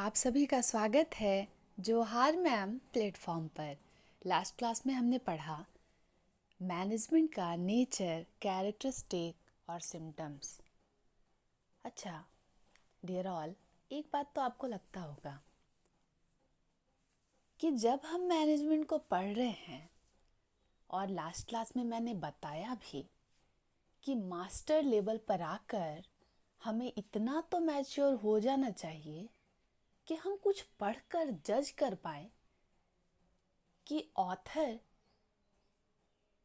आप सभी का स्वागत है जोहार मैम प्लेटफॉर्म पर। लास्ट क्लास में हमने पढ़ा मैनेजमेंट का नेचर, कैरेक्टरिस्टिक और सिम्टम्स। अच्छा डियर ऑल, एक बात तो आपको लगता होगा कि जब हम मैनेजमेंट को पढ़ रहे हैं, और लास्ट क्लास में मैंने बताया भी कि मास्टर लेवल पर आकर हमें इतना तो मैच्योर हो जाना चाहिए कि हम कुछ पढ़कर जज कर पाए कि ऑथर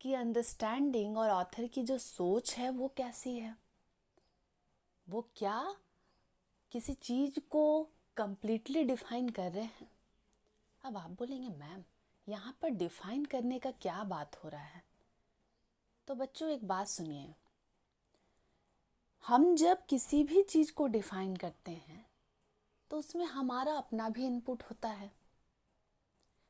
की अंडरस्टैंडिंग और ऑथर की जो सोच है वो कैसी है। वो क्या किसी चीज़ को कंप्लीटली डिफाइन कर रहे हैं। अब आप बोलेंगे मैम यहाँ पर डिफाइन करने का क्या बात हो रहा है। तो बच्चों एक बात सुनिए, हम जब किसी भी चीज़ को डिफाइन करते हैं तो उसमें हमारा अपना भी इनपुट होता है।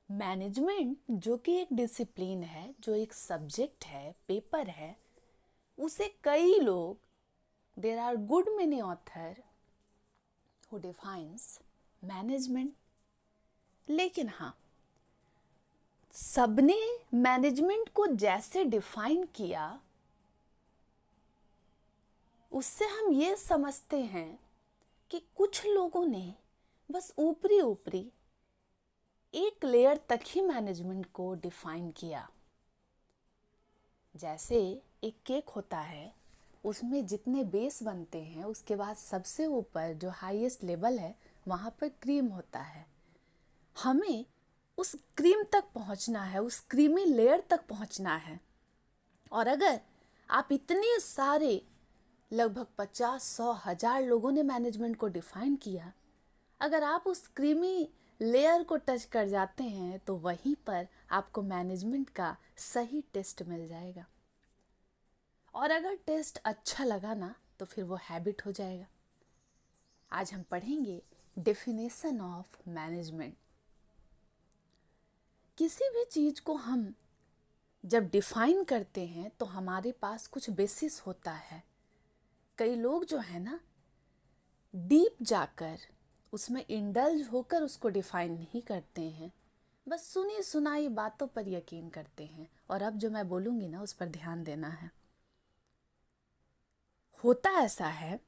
मैनेजमेंट जो कि एक डिसिप्लिन है, जो एक सब्जेक्ट है, पेपर है, उसे कई लोग, there are good many author who defines management. लेकिन हाँ, सबने मैनेजमेंट को जैसे डिफाइन किया उससे हम ये समझते हैं कि कुछ लोगों ने बस ऊपरी ऊपरी एक लेयर तक ही मैनेजमेंट को डिफाइन किया। जैसे एक केक होता है, उसमें जितने बेस बनते हैं उसके बाद सबसे ऊपर जो हाईएस्ट लेवल है वहाँ पर क्रीम होता है। हमें उस क्रीम तक पहुँचना है, उस क्रीमी लेयर तक पहुँचना है। और अगर आप इतने सारे लगभग 50-100,000 लोगों ने मैनेजमेंट को डिफाइन किया, अगर आप उस क्रीमी लेयर को टच कर जाते हैं तो वहीं पर आपको मैनेजमेंट का सही टेस्ट मिल जाएगा। और अगर टेस्ट अच्छा लगा ना तो फिर वो हैबिट हो जाएगा। आज हम पढ़ेंगे डेफिनेशन ऑफ मैनेजमेंट। किसी भी चीज़ को हम जब डिफाइन करते हैं तो हमारे पास कुछ बेसिस होता है। कई लोग जो है ना, डीप जाकर उसमें इंडल्ज होकर उसको डिफाइन नहीं करते हैं, बस सुनी सुनाई बातों पर यकीन करते हैं। और अब जो मैं बोलूँगी ना उस पर ध्यान देना है। होता ऐसा है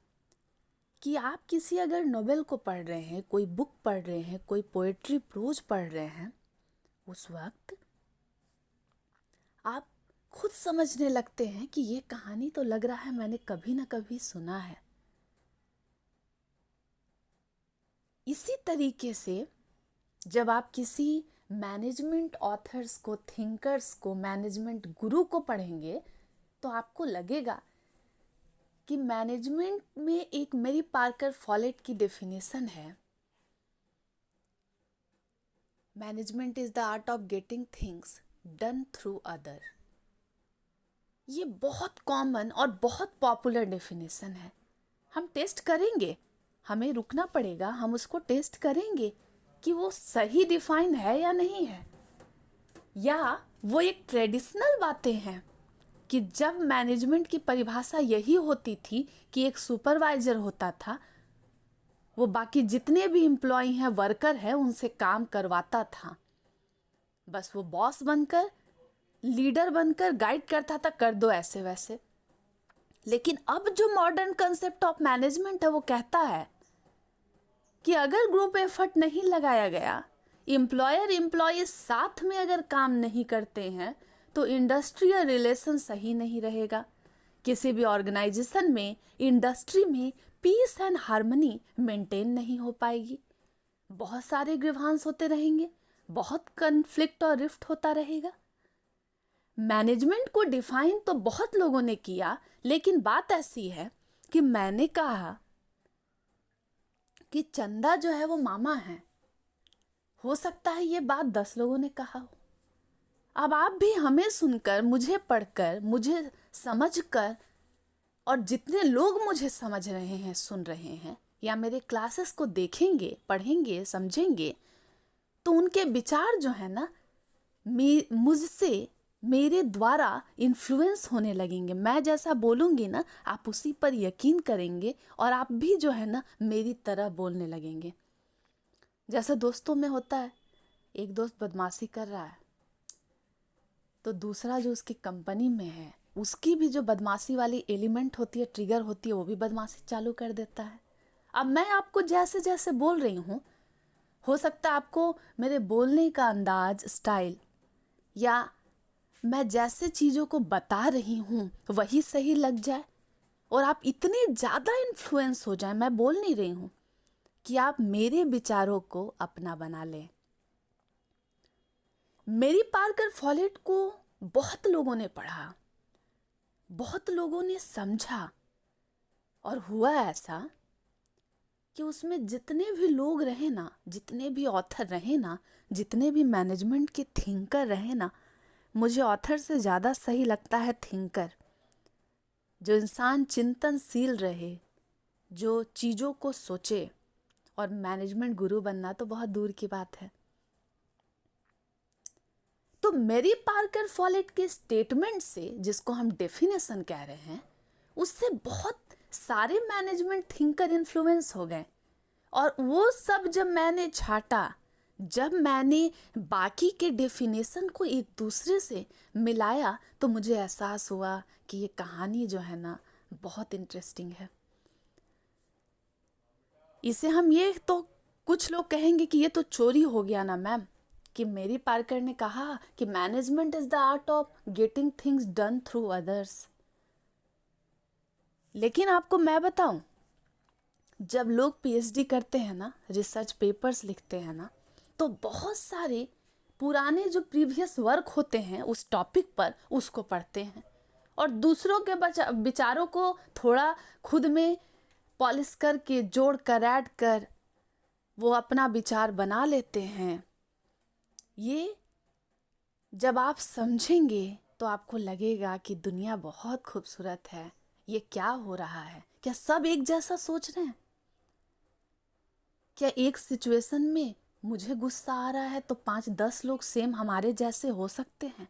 कि आप किसी अगर नोवेल को पढ़ रहे हैं, कोई बुक पढ़ रहे हैं, कोई पोएट्री प्रोज पढ़ रहे हैं, उस वक्त आप खुद समझने लगते हैं कि ये कहानी तो लग रहा है मैंने कभी ना कभी सुना है। इसी तरीके से जब आप किसी मैनेजमेंट ऑथर्स को, थिंकर्स को, मैनेजमेंट गुरु को पढ़ेंगे तो आपको लगेगा कि मैनेजमेंट में एक मेरी पार्कर फॉलेट की डेफिनेशन है, management is the art of getting things done through other. ये बहुत कॉमन और बहुत पॉपुलर डेफिनेशन है। हम टेस्ट करेंगे, हमें रुकना पड़ेगा, हम उसको टेस्ट करेंगे कि वो सही डिफाइन है या नहीं है, या वो एक ट्रेडिशनल बातें हैं कि जब मैनेजमेंट की परिभाषा यही होती थी कि एक सुपरवाइजर होता था, वो बाकी जितने भी एम्प्लॉय हैं, वर्कर हैं, उनसे काम करवाता था। बस वो बॉस बनकर, लीडर बनकर गाइड करता था, कर दो ऐसे वैसे। लेकिन अब जो मॉडर्न कंसेप्ट ऑफ मैनेजमेंट है वो कहता है कि अगर ग्रुप एफर्ट नहीं लगाया गया, एम्प्लॉयर एम्प्लॉय साथ में अगर काम नहीं करते हैं तो इंडस्ट्रियल रिलेशन सही नहीं रहेगा। किसी भी ऑर्गेनाइजेशन में, इंडस्ट्री में पीस एंड हार्मनी मेंटेन नहीं हो पाएगी। बहुत सारे ग्रीवांस होते रहेंगे, बहुत कन्फ्लिक्ट और रिफ्ट होता रहेगा। मैनेजमेंट को डिफाइन तो बहुत लोगों ने किया, लेकिन बात ऐसी है कि मैंने कहा कि चंदा जो है वो मामा है। हो सकता है ये बात 10 लोगों ने कहा हो। अब आप भी हमें सुनकर, मुझे पढ़कर, मुझे समझकर, और जितने लोग मुझे समझ रहे हैं, सुन रहे हैं, या मेरे क्लासेस को देखेंगे, पढ़ेंगे, समझेंगे, तो उनके विचार जो है ना मुझसे, मेरे द्वारा इन्फ्लुएंस होने लगेंगे। मैं जैसा बोलूँगी ना आप उसी पर यकीन करेंगे और आप भी जो है ना मेरी तरह बोलने लगेंगे। जैसे दोस्तों में होता है, एक दोस्त बदमाशी कर रहा है तो दूसरा जो उसकी कंपनी में है उसकी भी जो बदमाशी वाली एलिमेंट होती है, ट्रिगर होती है, वो भी बदमाशी चालू कर देता है। अब मैं आपको जैसे जैसे बोल रही हूँ, हो सकता है आपको मेरे बोलने का अंदाज, स्टाइल, या मैं जैसे चीज़ों को बता रही हूँ वही सही लग जाए और आप इतने ज़्यादा इन्फ्लुएंस हो जाए, मैं बोल नहीं रही हूँ, कि आप मेरे विचारों को अपना बना लें। मेरी पार्कर फॉलेट को बहुत लोगों ने पढ़ा, बहुत लोगों ने समझा, और हुआ ऐसा कि उसमें जितने भी लोग रहे ना, जितने भी ऑथर रहे ना, जितने भी मैनेजमेंट के थिंकर रहे ना, मुझे ऑथर से ज़्यादा सही लगता है थिंकर। जो इंसान चिंतनशील रहे, जो चीज़ों को सोचे, और मैनेजमेंट गुरु बनना तो बहुत दूर की बात है। तो मेरी पार्कर फॉलेट के स्टेटमेंट से, जिसको हम डेफिनेशन कह रहे हैं, उससे बहुत सारे मैनेजमेंट थिंकर इन्फ्लुएंस हो गए। और वो सब जब मैंने छाटा, जब मैंने बाकी के डेफिनेशन को एक दूसरे से मिलाया, तो मुझे एहसास हुआ कि ये कहानी जो है ना, बहुत इंटरेस्टिंग है। इसे हम, ये तो कुछ लोग कहेंगे कि ये तो चोरी हो गया ना मैम, कि मेरी पार्कर ने कहा कि management is the art of getting things done through others. लेकिन आपको मैं बताऊं, जब लोग पीएचडी करते हैं ना, रिसर्च पेपर्स लिखते हैं ना, तो बहुत सारे पुराने जो प्रीवियस वर्क होते हैं उस टॉपिक पर, उसको पढ़ते हैं और दूसरों के विचारों को थोड़ा खुद में पॉलिश करके, जोड़ कर, ऐड कर, वो अपना विचार बना लेते हैं। ये जब आप समझेंगे तो आपको लगेगा कि दुनिया बहुत खूबसूरत है। ये क्या हो रहा है? क्या सब एक जैसा सोच रहे हैं? क्या एक सिचुएशन में मुझे गुस्सा आ रहा है तो 5-10 लोग सेम हमारे जैसे हो सकते हैं?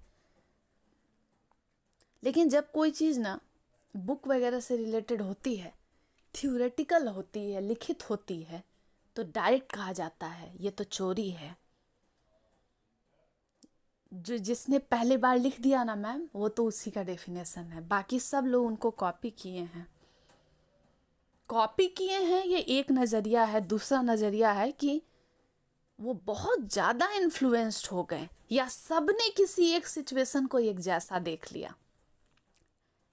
लेकिन जब कोई चीज़ ना बुक वगैरह से रिलेटेड होती है, थ्योरेटिकल होती है, लिखित होती है, तो डायरेक्ट कहा जाता है ये तो चोरी है। जो जिसने पहली बार लिख दिया ना मैम, वो तो उसी का डेफिनेशन है, बाकी सब लोग उनको कॉपी किए हैं। कॉपी किए हैं ये एक नज़रिया है। दूसरा नज़रिया है कि वो बहुत ज़्यादा इन्फ्लुएंस्ड हो गए, या सब ने किसी एक सिचुएशन को एक जैसा देख लिया।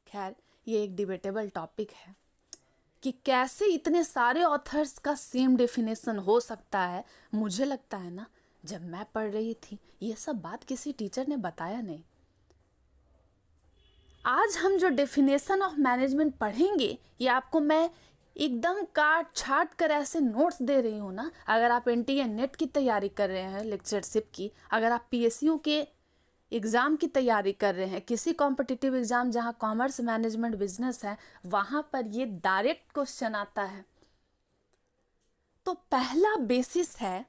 खैर, ये एक डिबेटेबल टॉपिक है कि कैसे इतने सारे ऑथर्स का सेम डेफिनेशन हो सकता है। मुझे लगता है ना, जब मैं पढ़ रही थी ये सब बात किसी टीचर ने बताया नहीं। आज हम जो डेफिनेशन ऑफ मैनेजमेंट पढ़ेंगे, ये आपको मैं एकदम काट छाट कर ऐसे नोट्स दे रही हूँ ना। अगर आप एनटीए नेट की तैयारी कर रहे हैं, लेक्चरशिप की, अगर आप पीएसयू के एग्ज़ाम की तैयारी कर रहे हैं, किसी कॉम्पिटिटिव एग्ज़ाम जहाँ कॉमर्स, मैनेजमेंट, बिजनेस है, वहाँ पर ये डायरेक्ट क्वेश्चन आता है। तो पहला बेसिस है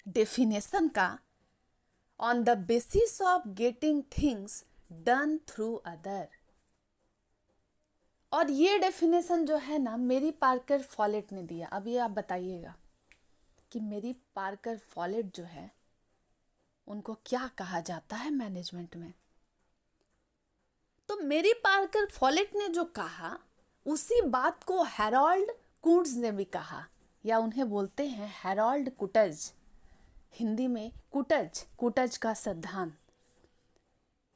डेफिनेशन का, on the basis of getting things done through other. और ये डेफिनेशन जो है ना, मेरी पार्कर फॉलेट ने दिया। अब ये आप बताइएगा कि मेरी पार्कर फॉलेट जो है, उनको क्या कहा जाता है मैनेजमेंट में। तो मेरी पार्कर फॉलेट ने जो कहा, उसी बात को हैरोल्ड कुंट्ज ने भी कहा, या उन्हें बोलते हैं हैरोल्ड कुटज, हिंदी में कुटज, कुटज का सिद्धांत,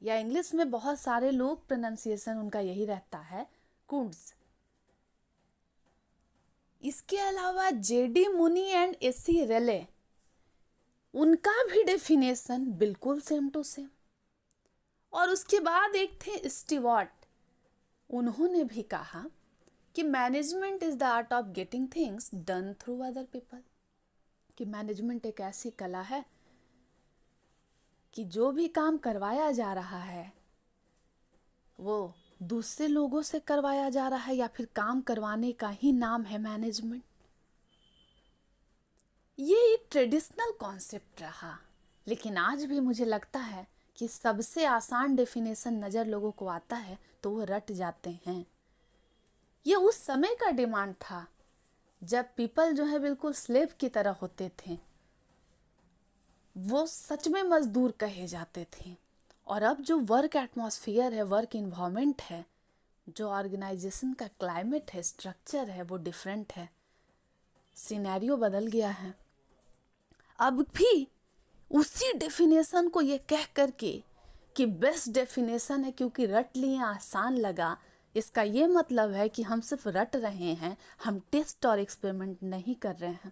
या इंग्लिश में बहुत सारे लोग प्रोनाउंसिएशन उनका यही रहता है, कुंट्ज। इसके अलावा जेडी मुनी एंड एसी रेले, उनका भी डेफिनेशन बिल्कुल सेम टू सेम। और उसके बाद एक थे स्टीवर्ट, उन्होंने भी कहा कि management is the art of getting things done through other people, कि मैनेजमेंट एक ऐसी कला है कि जो भी काम करवाया जा रहा है वो दूसरे लोगों से करवाया जा रहा है, या फिर काम करवाने का ही नाम है मैनेजमेंट। ये एक ट्रेडिशनल कॉन्सेप्ट रहा, लेकिन आज भी मुझे लगता है कि सबसे आसान डेफिनेशन नज़र लोगों को आता है तो वो रट जाते हैं। ये उस समय का डिमांड था जब पीपल जो है बिल्कुल स्लेव की तरह होते थे, वो सच में मजदूर कहे जाते थे। और अब जो वर्क एटमॉस्फेयर है, वर्क इन्वायरमेंट है, जो ऑर्गेनाइजेशन का क्लाइमेट है, स्ट्रक्चर है, वो डिफरेंट है, सिनेरियो बदल गया है। अब भी उसी डेफिनेशन को ये कह करके कि बेस्ट डेफिनेशन है क्योंकि रट लिए आसान लगा, इसका ये मतलब है कि हम सिर्फ रट रहे हैं, हम टेस्ट और एक्सपेरिमेंट नहीं कर रहे हैं।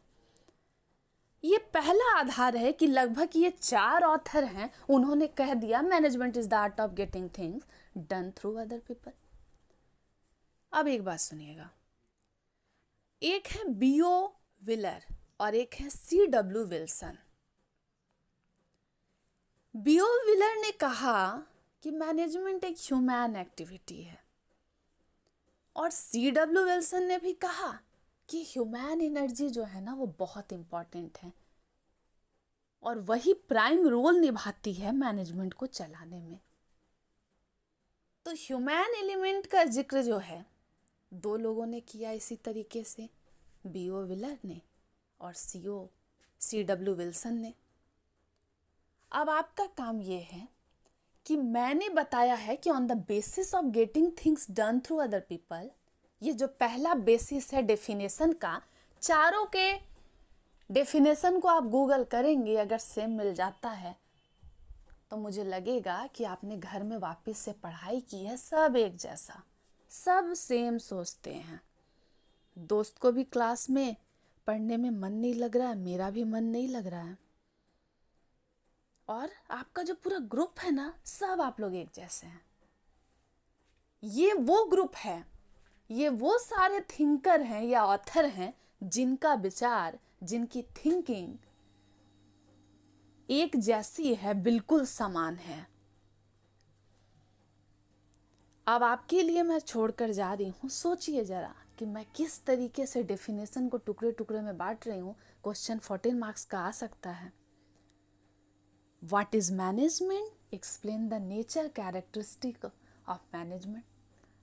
ये पहला आधार है कि लगभग ये 4 ऑथर हैं, उन्होंने कह दिया management is the art of getting things done through other people. अब एक बात सुनिएगा, एक है B.O. विलर और एक है C.W. विल्सन। B.O. विलर ने कहा कि मैनेजमेंट एक ह्यूमन एक्टिविटी है, और C.W. विल्सन ने भी कहा कि ह्यूमन एनर्जी जो है ना वो बहुत इंपॉर्टेंट है और वही प्राइम रोल निभाती है मैनेजमेंट को चलाने में। तो ह्यूमन एलिमेंट का जिक्र जो है 2 लोगों ने किया इसी तरीके से, B.O. विलर ने और C.W. विल्सन ने। अब आपका काम ये है कि मैंने बताया है कि on the basis of getting things done through other people, ये जो पहला बेसिस है डेफिनेशन का, चारों के डेफिनेशन को आप गूगल करेंगे, अगर सेम मिल जाता है तो मुझे लगेगा कि आपने घर में वापस से पढ़ाई की है, सब एक जैसा, सब सेम सोचते हैं। दोस्त को भी क्लास में पढ़ने में मन नहीं लग रहा है, मेरा भी मन नहीं लग रहा है, और आपका जो पूरा ग्रुप है ना, सब आप लोग एक जैसे हैं। ये वो ग्रुप है, ये वो सारे थिंकर हैं या ऑथर हैं जिनका विचार, जिनकी थिंकिंग एक जैसी है, बिल्कुल समान है। अब आपके लिए मैं छोड़कर जा रही हूँ, सोचिए जरा कि मैं किस तरीके से डेफिनेशन को टुकड़े टुकड़े में बांट रही हूँ। क्वेश्चन 14 मार्क्स का आ सकता है। What is management? Explain the nature characteristic of management.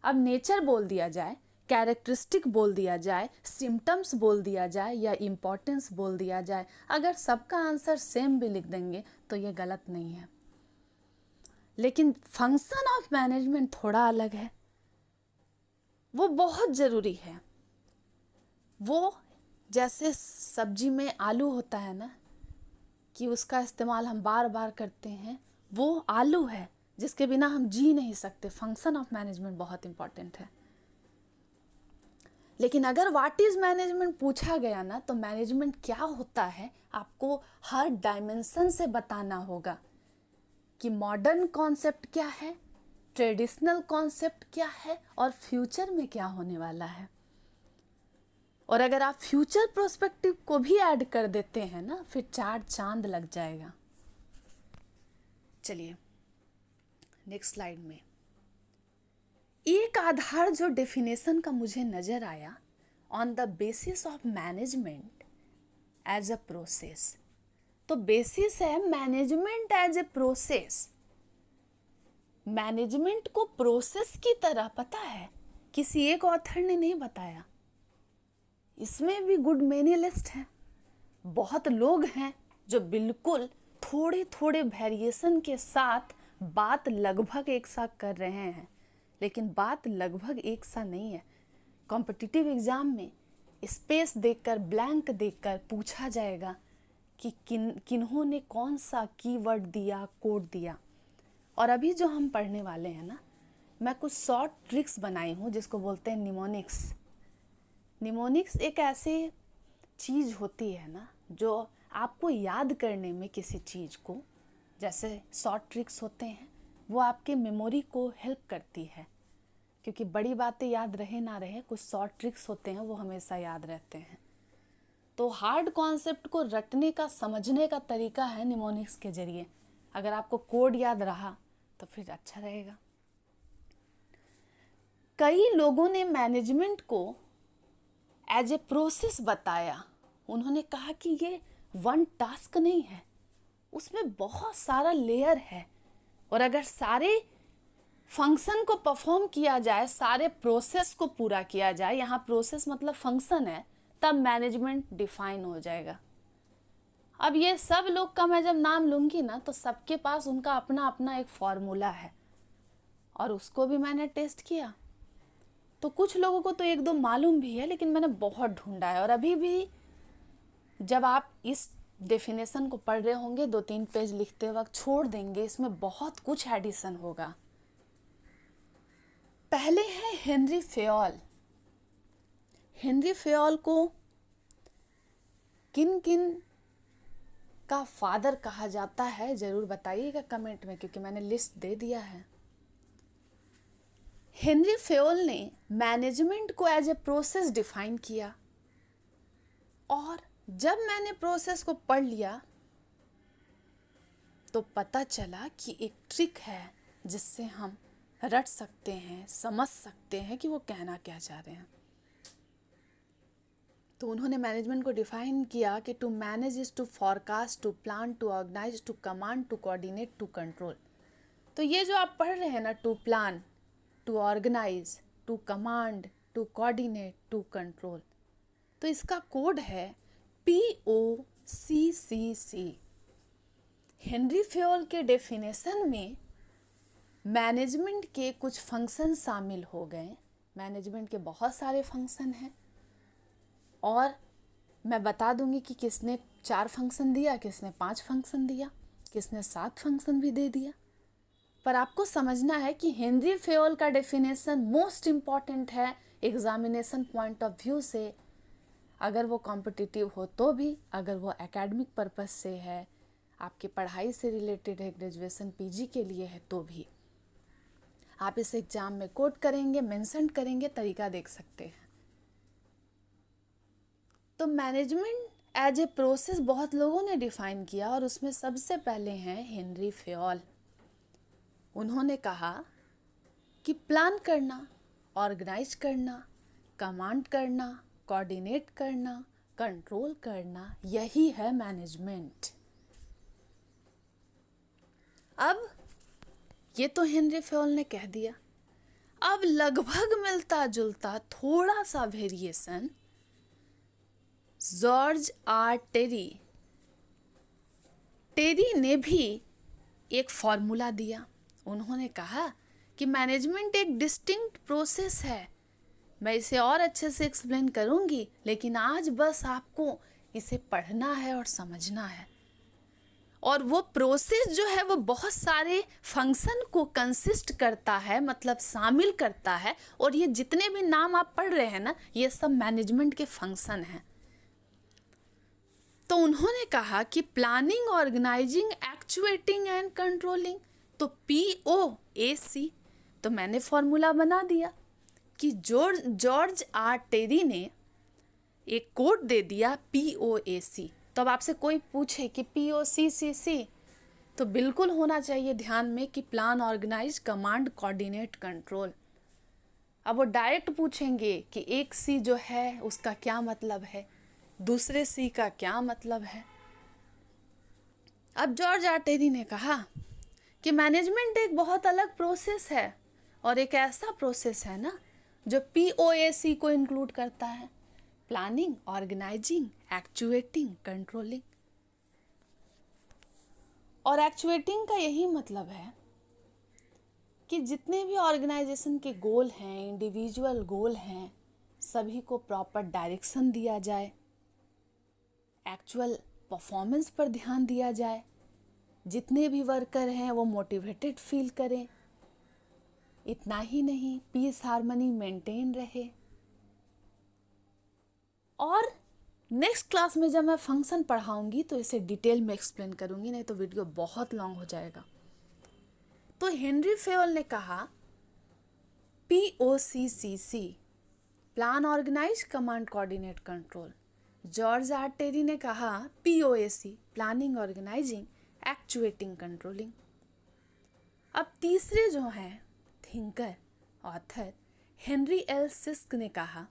अब नेचर बोल दिया जाए, कैरेक्टरिस्टिक बोल दिया जाए, सिम्टम्स बोल दिया जाए या इम्पोर्टेंस बोल दिया जाए, अगर सबका आंसर सेम भी लिख देंगे तो ये गलत नहीं है। लेकिन फंक्शन ऑफ मैनेजमेंट थोड़ा अलग है, वो बहुत ज़रूरी है। वो जैसे सब्जी में आलू होता है ना, कि उसका इस्तेमाल हम बार बार करते हैं, वो आलू है जिसके बिना हम जी नहीं सकते। फंक्शन ऑफ मैनेजमेंट बहुत इंपॉर्टेंट है। लेकिन अगर व्हाट इज मैनेजमेंट पूछा गया ना, तो मैनेजमेंट क्या होता है आपको हर डायमेंशन से बताना होगा कि मॉडर्न कॉन्सेप्ट क्या है, ट्रेडिशनल कॉन्सेप्ट क्या है और फ्यूचर में क्या होने वाला है। और अगर आप फ्यूचर प्रोस्पेक्टिव को भी ऐड कर देते हैं ना, फिर 4 चांद लग जाएगा। चलिए नेक्स्ट स्लाइड में एक आधार जो डेफिनेशन का मुझे नजर आया, on the basis of management as a process. तो बेसिस है मैनेजमेंट एज ए प्रोसेस। मैनेजमेंट को प्रोसेस की तरह पता है, किसी एक ऑथर ने नहीं बताया। इसमें भी गुड मेनी लिस्ट है, बहुत लोग हैं जो बिल्कुल थोड़े थोड़े वेरिएशन के साथ बात लगभग एक सा कर रहे हैं, लेकिन बात लगभग एक सा नहीं है। कॉम्पिटिटिव एग्जाम में स्पेस देखकर, ब्लैंक देखकर पूछा जाएगा कि किन्होंने कौन सा कीवर्ड दिया, कोड दिया। और अभी जो हम पढ़ने वाले हैं ना, मैं कुछ शॉर्ट ट्रिक्स बनाई हूँ जिसको बोलते हैं निमोनिक्स। निमोनिक्स एक ऐसी चीज़ होती है ना जो आपको याद करने में किसी चीज़ को, जैसे शॉर्ट ट्रिक्स होते हैं, वो आपके मेमोरी को हेल्प करती है। क्योंकि बड़ी बातें याद रहे ना रहे, कुछ शॉर्ट ट्रिक्स होते हैं वो हमेशा याद रहते हैं। तो हार्ड कॉन्सेप्ट को रटने का, समझने का तरीका है निमोनिक्स के जरिए। अगर आपको कोड याद रहा तो फिर अच्छा रहेगा। कई लोगों ने मैनेजमेंट को एज ए प्रोसेस बताया। उन्होंने कहा कि ये वन टास्क नहीं है, उसमें बहुत सारा लेयर है, और अगर सारे फंक्शन को परफॉर्म किया जाए, सारे प्रोसेस को पूरा किया जाए, यहाँ प्रोसेस मतलब फंक्शन है, तब मैनेजमेंट डिफाइन हो जाएगा। अब ये सब लोग का मैं जब नाम लूँगी ना तो सबके पास उनका अपना अपना एक फॉर्मूला है और उसको भी मैंने टेस्ट किया। तो कुछ लोगों को तो एक दो मालूम भी है, लेकिन मैंने बहुत ढूंढा है। और अभी भी जब आप इस डेफिनेशन को पढ़ रहे होंगे 2-3 पेज लिखते वक्त छोड़ देंगे, इसमें बहुत कुछ एडिशन होगा। पहले है हेनरी फेयोल। हेनरी फेयोल को किन किन का फादर कहा जाता है जरूर बताइएगा कमेंट में, क्योंकि मैंने लिस्ट दे दिया है। हेनरी फेयोल ने मैनेजमेंट को एज ए प्रोसेस डिफाइन किया, और जब मैंने प्रोसेस को पढ़ लिया तो पता चला कि एक ट्रिक है जिससे हम रट सकते हैं, समझ सकते हैं कि वो कहना क्या चाह रहे हैं। तो उन्होंने मैनेजमेंट को डिफाइन किया कि to manage is to forecast, to plan, to organise, to command, to coordinate, to control. तो ये जो आप पढ़ रहे हैं ना, to plan, to organise, to command, to coordinate, to control, तो इसका कोड है POCCC। हेनरी फेयोल के डेफिनेशन में मैनेजमेंट के कुछ फंक्शन शामिल हो गए। मैनेजमेंट के बहुत सारे फंक्शन हैं और मैं बता दूंगी कि किसने 4 फंक्शन दिया, किसने 5 फंक्शन दिया, किसने 7 फंक्शन भी दे दिया। पर आपको समझना है कि हेनरी फेयोल का डेफिनेशन मोस्ट इम्पॉर्टेंट है एग्जामिनेशन पॉइंट ऑफ व्यू से। अगर वो कॉम्पिटिटिव हो तो भी, अगर वो एकेडमिक पर्पस से है, आपकी पढ़ाई से रिलेटेड है, ग्रेजुएशन PG के लिए है, तो भी आप इस एग्जाम में कोट करेंगे, मेंशन करेंगे, तरीका देख सकते हैं। तो मैनेजमेंट एज ए प्रोसेस बहुत लोगों ने डिफाइन किया और उसमें सबसे पहले हैं हेनरी फेयोल। उन्होंने कहा कि प्लान करना, ऑर्गेनाइज करना, कमांड करना, कोऑर्डिनेट करना, कंट्रोल करना, यही है मैनेजमेंट। अब ये तो हेनरी फेयोल ने कह दिया। अब लगभग मिलता जुलता थोड़ा सा वेरिएशन जॉर्ज R. टेरी ने भी एक फॉर्मूला दिया। उन्होंने कहा कि मैनेजमेंट एक डिस्टिंक्ट प्रोसेस है। मैं इसे और अच्छे से एक्सप्लेन करूंगी, लेकिन आज बस आपको इसे पढ़ना है और समझना है। और वो प्रोसेस जो है वो बहुत सारे फंक्शन को कंसिस्ट करता है, मतलब शामिल करता है। और ये जितने भी नाम आप पढ़ रहे हैं ना, ये सब मैनेजमेंट के फंक्शन हैं। तो उन्होंने कहा कि planning, organising, actuating and controlling, तो POAC। तो मैंने फॉर्मूला बना दिया कि जॉर्ज R. टेरी ने एक कोड दे दिया POAC। तो अब आपसे कोई पूछे कि POCCC, तो बिल्कुल होना चाहिए ध्यान में कि plan, organise, command, coordinate, control. अब वो डायरेक्ट पूछेंगे कि एक C जो है उसका क्या मतलब है, दूसरे C का क्या मतलब है। अब जॉर्ज R. टेरी ने कहा कि मैनेजमेंट एक बहुत अलग प्रोसेस है, और एक ऐसा प्रोसेस है ना जो POAC को इंक्लूड करता है, प्लानिंग, ऑर्गेनाइजिंग, एक्चुएटिंग, कंट्रोलिंग। और एक्चुएटिंग का यही मतलब है कि जितने भी ऑर्गेनाइजेशन के गोल हैं, इंडिविजुअल गोल हैं, सभी को प्रॉपर डायरेक्शन दिया जाए, एक्चुअल परफॉर्मेंस पर ध्यान दिया जाए, जितने भी वर्कर हैं वो मोटिवेटेड फील करें। इतना ही नहीं, पीस हार्मनी मेंटेन रहे। और नेक्स्ट क्लास में जब मैं फंक्शन पढ़ाऊंगी तो इसे डिटेल में एक्सप्लेन करूंगी, नहीं तो वीडियो बहुत लॉन्ग हो जाएगा। तो हेनरी फेयोल ने कहा POCCC, plan, organise, command, coordinate, control. George R. Terry ने कहा POAC, planning, organising, actuating, controlling. अब तीसरे जो हैं thinker, author Henry L. Sisk ने कहा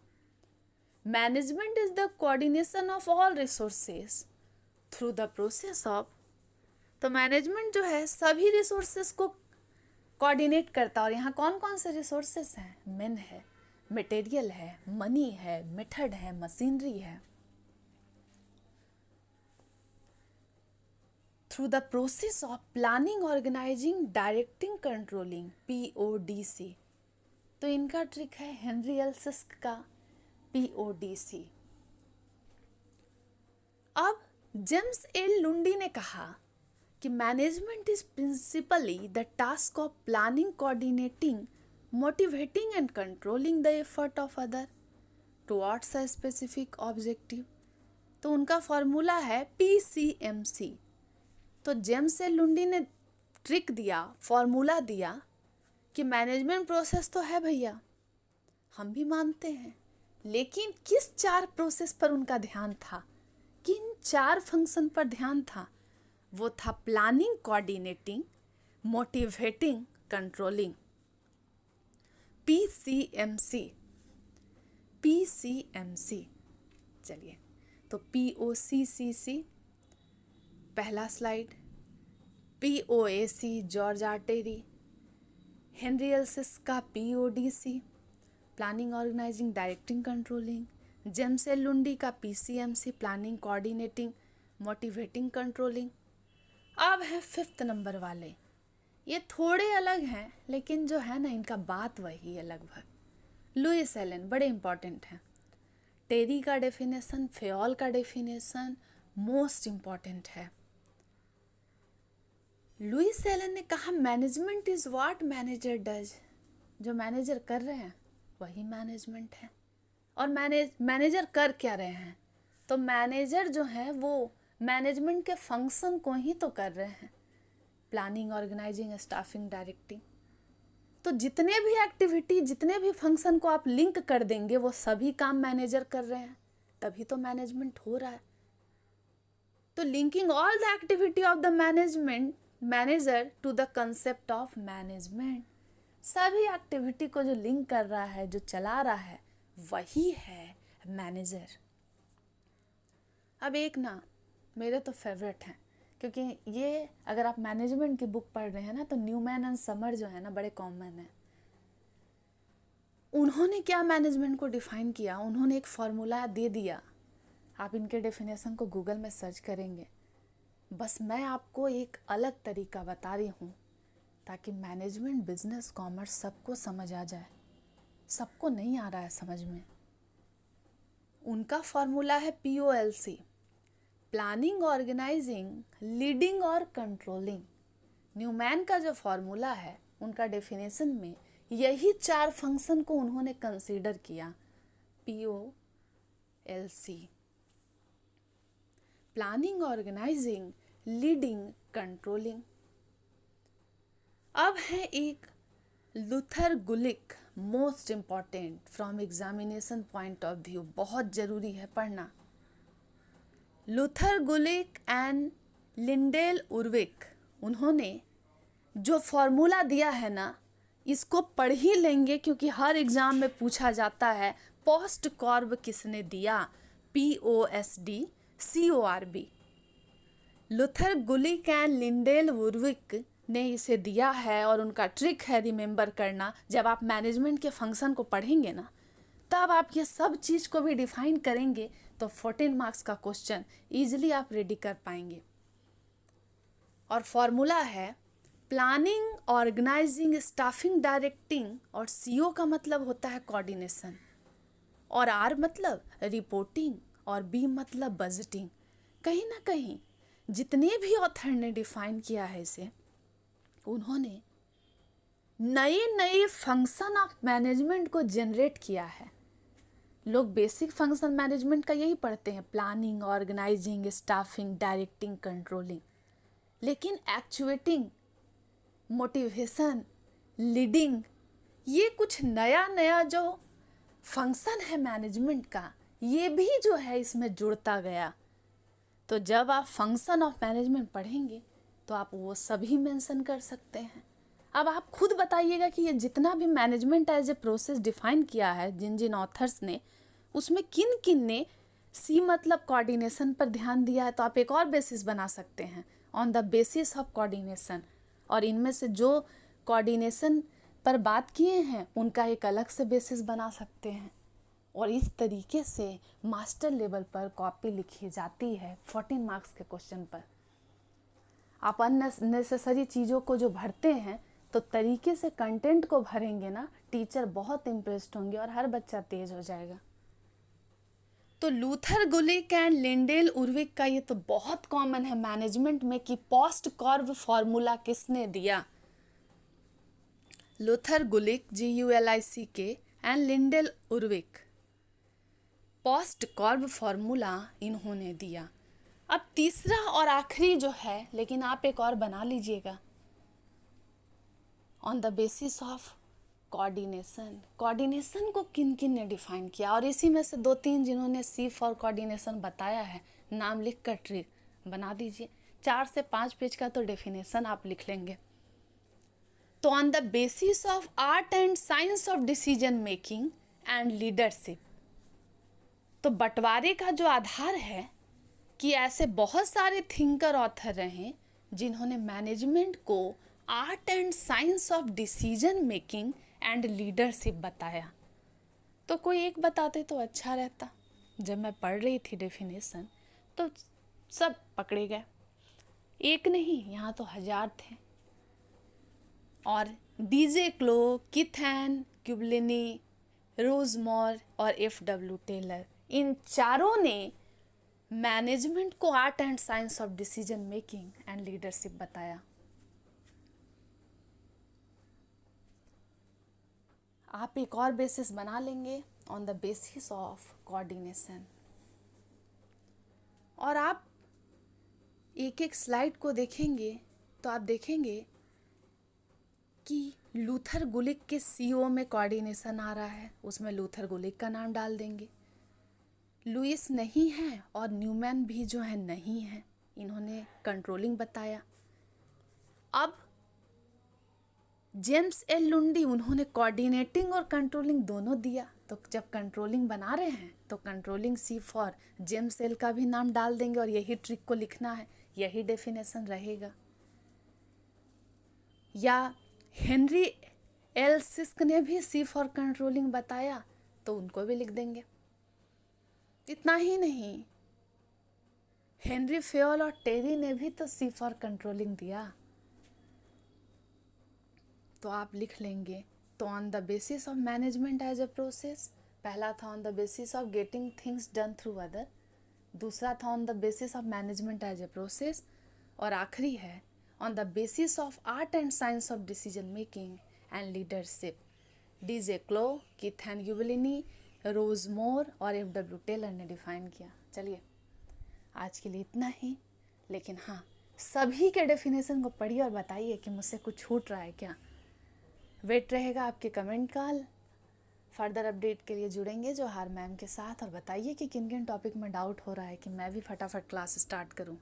management is the coordination of all resources through the process of. तो मैनेजमेंट जो है सभी रिसोर्सेस को कोऑर्डिनेट करता है। और यहाँ कौन कौन से रिसोर्सेस हैं? मेन है, मटेरियल है, मनी है, मेथड है, मशीनरी है। Through the process of planning, organising, directing, controlling, PODC। तो इनका ट्रिक है हेनरी एल सिस्क का PODC। अब जेम्स एल लुंडी ने कहा कि management is principally the task of planning, coordinating, motivating and controlling the effort of other towards a specific objective. तो उनका फॉर्मूला है PCMC। तो जेम्स एल लुंडी ने ट्रिक दिया, फॉर्मूला दिया कि मैनेजमेंट प्रोसेस तो है भैया, हम भी मानते हैं, लेकिन किस 4 प्रोसेस पर उनका ध्यान था, किन 4 फंक्शन पर ध्यान था? वो था planning, coordinating, motivating, controlling, PCMC। चलिए, तो POCCC पहला slide, POAC George R Terry, Henry L Sisk का PODC planning, organising, directing, controlling, James L Lundy का PCMC planning, coordinating, motivating, controlling. अब है 5th नंबर वाले, ये थोड़े अलग हैं लेकिन जो है ना इनका बात वही है लगभग। लुइस एलन बड़े इंपॉर्टेंट हैं। टेरी का डेफिनेशन, फेयोल का डेफिनेशन मोस्ट इंपॉर्टेंट है। लुइस एलन ने कहा management is what manager does. जो मैनेजर कर रहे हैं वही मैनेजमेंट है। और मैनेजर कर क्या रहे हैं? तो मैनेजर जो है वो मैनेजमेंट के फंक्शन को ही तो कर रहे हैं, प्लानिंग, ऑर्गेनाइजिंग, स्टाफिंग, डायरेक्टिंग। तो जितने भी एक्टिविटी, जितने भी फंक्शन को आप लिंक कर देंगे वो सभी काम मैनेजर कर रहे हैं, तभी तो मैनेजमेंट हो रहा है। तो linking all the activity of the manager to the concept of management, सभी एक्टिविटी को जो लिंक कर रहा है, जो चला रहा है, वही है मैनेजर। अब एक ना मेरे तो फेवरेट हैं, क्योंकि ये अगर आप मैनेजमेंट की बुक पढ़ रहे हैं ना तो न्यूमैन एंड समर जो है ना बड़े कॉमन है। उन्होंने क्या मैनेजमेंट को डिफाइन किया, उन्होंने एक फॉर्मूला दे दिया। आप इनके डेफिनेशन को गूगल में सर्च करेंगे। बस मैं आपको एक अलग तरीका बता रही हूँ ताकि मैनेजमेंट, बिजनेस, कॉमर्स सबको समझ आ जाए। सबको नहीं आ रहा है समझ में। उनका फॉर्मूला है POLC, प्लानिंग, ऑर्गेनाइजिंग, लीडिंग और कंट्रोलिंग। न्यूमैन का जो फॉर्मूला है, उनका डेफिनेशन में यही 4 फंक्शन को उन्होंने कंसीडर किया। POLC, planning, organising, leading, controlling. अब है एक Luther Gulick, most important from examination point of view, बहुत ज़रूरी है पढ़ना। लूथर गुलिक एंड लिंडेल उर्विक, उन्होंने जो फॉर्मूला दिया है ना, इसको पढ़ ही लेंगे क्योंकि हर एग्ज़ाम में पूछा जाता है पोस्ट कॉर्ब किसने दिया, POSD CORB। Luther Gulick and Lyndall Urwick ने इसे दिया है और उनका ट्रिक है रिमेंबर करना। जब आप मैनेजमेंट के फंक्शन को पढ़ेंगे ना, तब आप ये सब चीज़ को भी डिफाइन करेंगे तो 14 मार्क्स का क्वेश्चन ईजिली आप रेडी कर पाएंगे। और फॉर्मूला है प्लानिंग, ऑर्गेनाइजिंग, स्टाफिंग, डायरेक्टिंग, और CO का मतलब होता है कोऑर्डिनेशन, और R मतलब रिपोर्टिंग, और B मतलब बजटिंग। कहीं ना कहीं जितने भी ऑथर ने डिफाइन किया है इसे, उन्होंने नए नए फंक्शन ऑफ मैनेजमेंट को जनरेट किया है। लोग बेसिक फंक्शन मैनेजमेंट का यही पढ़ते हैं, planning, organising, staffing, directing, controlling, लेकिन एक्चुएटिंग, मोटिवेशन, लीडिंग, ये कुछ नया नया जो फंक्शन है मैनेजमेंट का, ये भी जो है इसमें जुड़ता गया। तो जब आप फंक्शन ऑफ मैनेजमेंट पढ़ेंगे तो आप वो सभी मेंशन कर सकते हैं। अब आप खुद बताइएगा कि ये जितना भी management as a process define किया है जिन जिन ऑथर्स ने, उसमें किन किन ने C मतलब कोऑर्डिनेशन पर ध्यान दिया है। तो आप एक और बेसिस बना सकते हैं, on the basis of coordination. और इनमें से जो कोऑर्डिनेशन पर बात किए हैं उनका एक अलग से बेसिस बना सकते हैं। और इस तरीके से मास्टर लेवल पर कॉपी लिखी जाती है 14 मार्क्स के क्वेश्चन पर। आप अननेसेसरी चीज़ों को जो भरते हैं तो तरीके से कंटेंट को भरेंगे ना, टीचर बहुत इम्प्रेस्ड होंगे और हर बच्चा तेज हो जाएगा। तो लूथर गुलिक एंड लिंडेल उर्विक का ये तो बहुत कॉमन है मैनेजमेंट में कि पोस्ट कॉर्ब फॉर्मूला किसने दिया। Luther Gulick GULIC and Lyndall Urwick, POSDCORB formula इन्होंने दिया। अब तीसरा और आखिरी जो है, लेकिन आप एक और बना लीजिएगा, on the basis of coordination. Coordination को किन किन ने डिफाइन किया, और इसी में से 2-3 जिन्होंने C फॉर कोऑर्डिनेशन बताया है, नाम लिख कर ट्रिक बना दीजिए। 4 से 5 पेज का तो डेफिनेशन आप लिख लेंगे। तो on the basis of art and science of decision making and leadership, तो बंटवारे का जो आधार है कि ऐसे बहुत सारे थिंकर ऑथर रहे जिन्होंने मैनेजमेंट को art and science of decision making and leadership बताया। तो कोई एक बताते तो अच्छा रहता। जब मैं पढ़ रही थी डेफिनेशन तो सब पकड़े गए, एक नहीं, यहाँ तो 1000 थे। और DJ क्लो, किथैन क्यूबलिनी, रोजमोर और FW टेलर, इन चारों ने मैनेजमेंट को art and science of decision making and leadership बताया। आप एक और बेसिस बना लेंगे on the basis of coordination. और आप एक एक स्लाइड को देखेंगे तो आप देखेंगे कि लूथर गुलिक के CO में कोऑर्डिनेशन आ रहा है, उसमें लूथर गुलिक का नाम डाल देंगे। लुइस नहीं है और न्यूमैन भी जो है नहीं है, इन्होंने कंट्रोलिंग बताया। अब जेम्स एल लुंडी, उन्होंने कोऑर्डिनेटिंग और कंट्रोलिंग दोनों दिया। तो जब कंट्रोलिंग बना रहे हैं तो controlling C for James L का भी नाम डाल देंगे और यही ट्रिक को लिखना है, यही डेफिनेशन रहेगा। या हेनरी एल सिस्क ने भी C फॉर कंट्रोलिंग बताया तो उनको भी लिख देंगे। इतना ही नहीं, हेनरी फेयोल और टेरी ने भी तो C फॉर कंट्रोलिंग दिया, तो आप लिख लेंगे। तो on the basis of management as a process, पहला था on the basis of getting things done through other, दूसरा था on the basis of management as a process, और आखिरी है on the basis of art and science of decision making and leadership. DJ Clough, किथैन क्यूबलिनी, रोजमोर और FW Taylor ने डिफाइन किया। चलिए आज के लिए इतना ही, लेकिन हाँ, सभी के डेफिनेशन को पढ़िए और बताइए कि मुझसे कुछ छूट रहा है क्या। वेट रहेगा आपके कमेंट का। फर्दर अपडेट के लिए जुड़ेंगे जोहार मैम के साथ, और बताइए कि किन किन टॉपिक में डाउट हो रहा है कि मैं भी फटाफट क्लास स्टार्ट करूं।